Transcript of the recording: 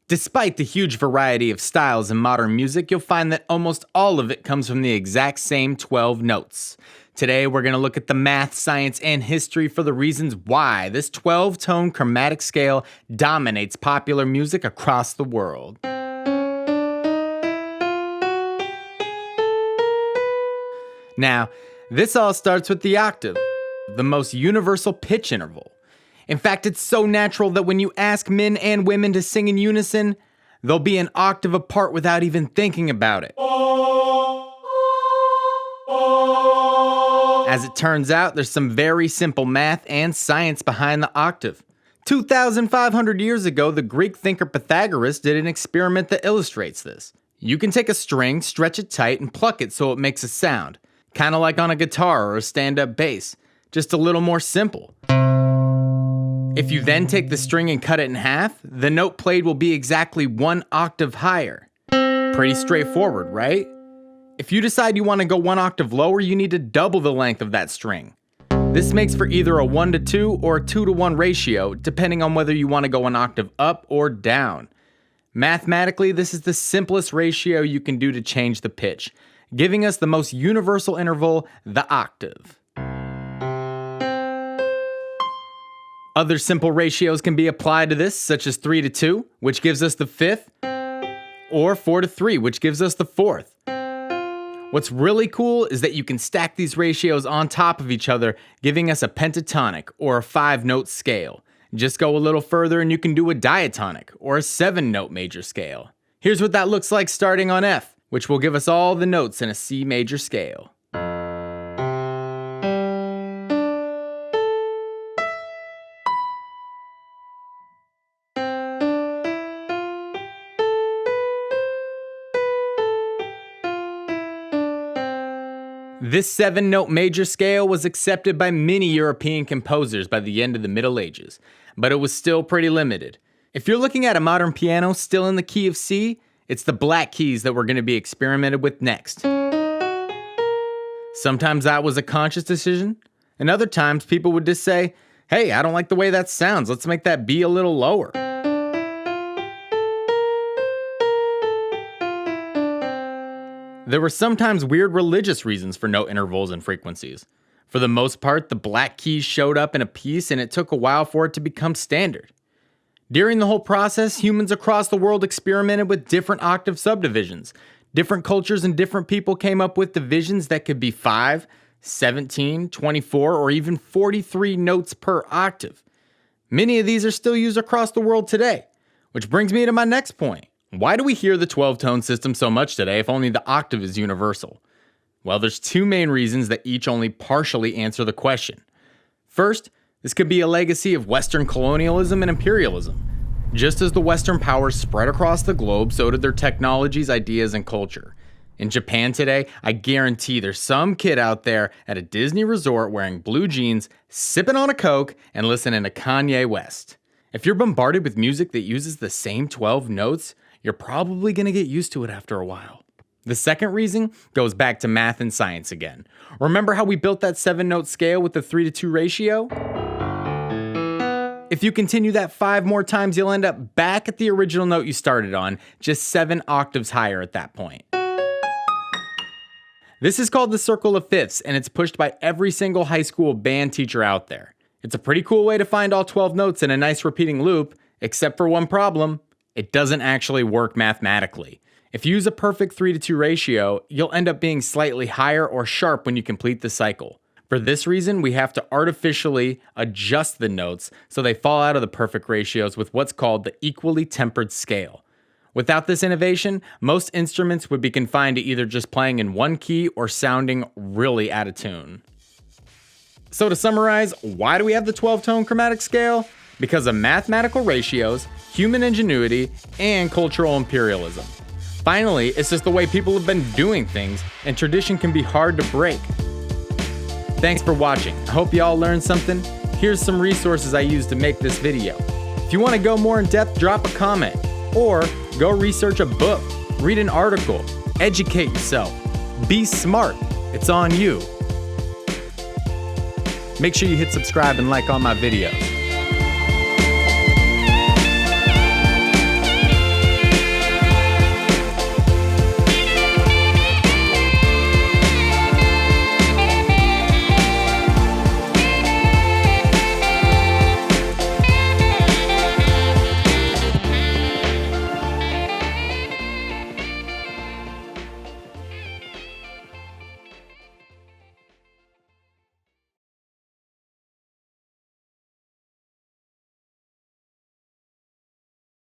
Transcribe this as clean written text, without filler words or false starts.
Despite the huge variety of styles in modern music, you'll find that almost all of it comes from the exact same 12 notes. Today, we're going to look at the math, science, and history for the reasons why this 12-tone chromatic scale dominates popular music across the world. Now, this all starts with the octave, the most universal pitch interval. In fact, it's so natural that when you ask men and women to sing in unison, they'll be an octave apart without even thinking about it. As it turns out, there's some very simple math and science behind the octave. 2,500 years ago, the Greek thinker Pythagoras did an experiment that illustrates this. You can take a string, stretch it tight, and pluck it so it makes a sound. Kind of like on a guitar or a stand-up bass, just a little more simple. If you then take the string and cut it in half, the note played will be exactly 1 octave higher. Pretty straightforward, right? If you decide you want to go 1 octave lower, you need to double the length of that string. This makes for either a 1:2 or a 2:1 ratio, depending on whether you want to go an octave up or down. Mathematically, this is the simplest ratio you can do to change the pitch, giving us the most universal interval, the octave. Other simple ratios can be applied to this, such as 3:2, which gives us the 5th, or 4:3, which gives us the 4th. What's really cool is that you can stack these ratios on top of each other, giving us a pentatonic, or a 5-note scale. Just go a little further and you can do a diatonic, or a 7-note major scale. Here's what that looks like starting on F, which will give us all the notes in a C major scale. This 7-note major scale was accepted by many European composers by the end of the Middle Ages, but it was still pretty limited. If you're looking at a modern piano still in the key of C, it's the black keys that we're going to be experimented with next. Sometimes that was a conscious decision, and other times people would just say, hey, I don't like the way that sounds, let's make that B a little lower. There were sometimes weird religious reasons for note intervals and frequencies. For the most part, the black keys showed up in a piece and it took a while for it to become standard. During the whole process, humans across the world experimented with different octave subdivisions. Different cultures and different people came up with divisions that could be 5, 17, 24, or even 43 notes per octave. Many of these are still used across the world today, which brings me to my next point. Why do we hear the 12-tone system so much today if only the octave is universal? Well, there's 2 main reasons that each only partially answer the question. First, this could be a legacy of Western colonialism and imperialism. Just as the Western powers spread across the globe, so did their technologies, ideas, and culture. In Japan today, I guarantee there's some kid out there at a Disney resort wearing blue jeans, sipping on a Coke, and listening to Kanye West. If you're bombarded with music that uses the same 12 notes, you're probably going to get used to it after a while. The second reason goes back to math and science again. Remember how we built that 7-note scale with the 3:2 ratio? If you continue that 5 more times, you'll end up back at the original note you started on, just 7 octaves higher at that point. This is called the circle of fifths, and it's pushed by every single high school band teacher out there. It's a pretty cool way to find all 12 notes in a nice repeating loop, except for one problem. It doesn't actually work mathematically. If you use a perfect 3:2 ratio, you'll end up being slightly higher or sharp when you complete the cycle. For this reason, we have to artificially adjust the notes so they fall out of the perfect ratios with what's called the equally tempered scale. Without this innovation, most instruments would be confined to either just playing in one key or sounding really out of tune. So to summarize, why do we have the 12-tone chromatic scale? Because of mathematical ratios, human ingenuity, and cultural imperialism. Finally, it's just the way people have been doing things, and tradition can be hard to break. Thanks for watching. I hope you all learned something. Here's some resources I used to make this video. If you want to go more in depth, drop a comment, or go research a book, read an article, educate yourself. Be smart. It's on you. Make sure you hit subscribe and like all my videos.